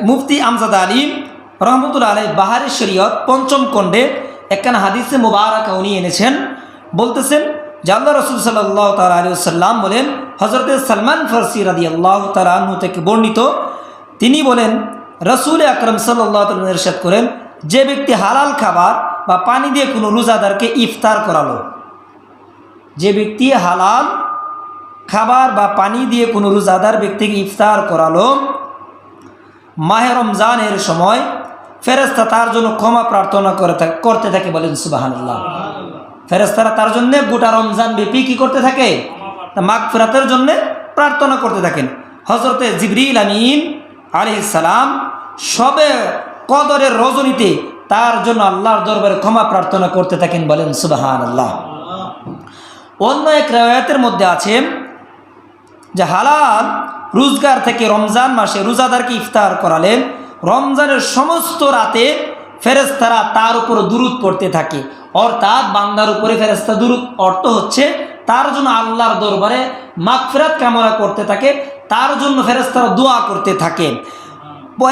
মুফতি আমজাদ আলী রহমতুল্লাহ আলাই বাহারে শরীয়ত পঞ্চম খণ্ডে একখানা হাদিসে মুবারাকা উনি এনেছেন। বলতেছেন যে আল্লাহ রসুল সাল্লাল্লাহু তাআলা আলাইহি ওয়াসাল্লাম বলেন, হযরতে সালমান ফারসি রাদিয়াল্লাহু তাআলা আনহু থেকে বর্ণিত, তিনি বলেন রসুল আকরাম সাল্লাল্লাহু আলাইহি ওয়াসাল্লাম ইরশাদ করেন, যে ব্যক্তি হালাল খাবার বা পানি দিয়ে কোনো রোজাদারকে ইফতার করালো, যে ব্যক্তি হালাল খাবার বা পানি দিয়ে কোনো রোজাদার ব্যক্তিকে ইফতার করালো, মাহে রমজানের সময় ফেরেশতা তার জন্য ক্ষমা প্রার্থনা করতে থাকে। বলেন সুবহানাল্লাহ। ফেরেশতারা তার জন্য গোটা রমজান ব্যাপী কি করতে থাকে? মাগফিরাতের জন্য প্রার্থনা করতে থাকেন। হযরতে জিবরিল আমিন আলাইহিস সালাম সবে কদরের রজনীতে তার জন্য আল্লাহর দরবারে ক্ষমা প্রার্থনা করতে থাকেন। বলেন সুবহানাল্লাহ। অন্য এক riwayat-এর মধ্যে আছে যে হালাল রোজগার থেকে রমজান মাসে রোজাদারকে ইফতার করালেন, রমজানের সমস্ত রাতে ফেরেশতারা তার উপর দুরূদ পড়তে থাকে। অর্থাৎ বান্দার উপরে ফেরেশতা দুরূদ অর্থ হচ্ছে তার জন্য আল্লাহর দরবারে মাগফিরাত কামনা করতে থাকে, তার জন্য ফেরেশতারা দোয়া করতে থাকে।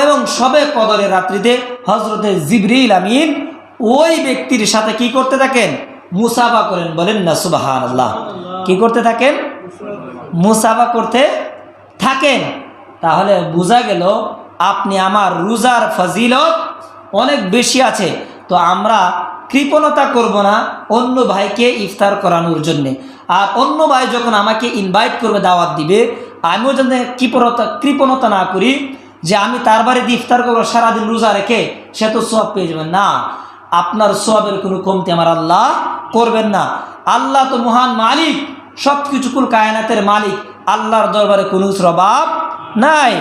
এবং সবে কদরের রাত্রিতে হযরতে জিবরিল আমিন ওই ব্যক্তির সাথে কি করতে থাকেন? মুসাফা করেন। বলেন না সুবহানাল্লাহ। কি করতে থাকেন? মুসাফা করতে থাকেন। তাহলে বোঝা গেল আপনি আমার রোজার ফজিলত অনেক বেশি আছে, তো আমরা কৃপণতা করব না অন্য ভাইকে ইফতার করানোর জন্যে। আর অন্য ভাই যখন আমাকে ইনভাইট করবে, দাওয়াত দিবে, আমিও যেন কৃপণতা না করি যে আমি তার বাড়িতে ইফতার করবো সারাদিন রোজা রেখে, সে তো সওয়াব পেয়ে যাবেন না। আপনার সওয়াবের কোনো কমতি আমার আল্লাহ করবেন না। আল্লাহ তো মহান মালিক, সব কিছু কুল কায়নাতের মালিক, আল্লাহর দরবারে কোনো অভাব নাই।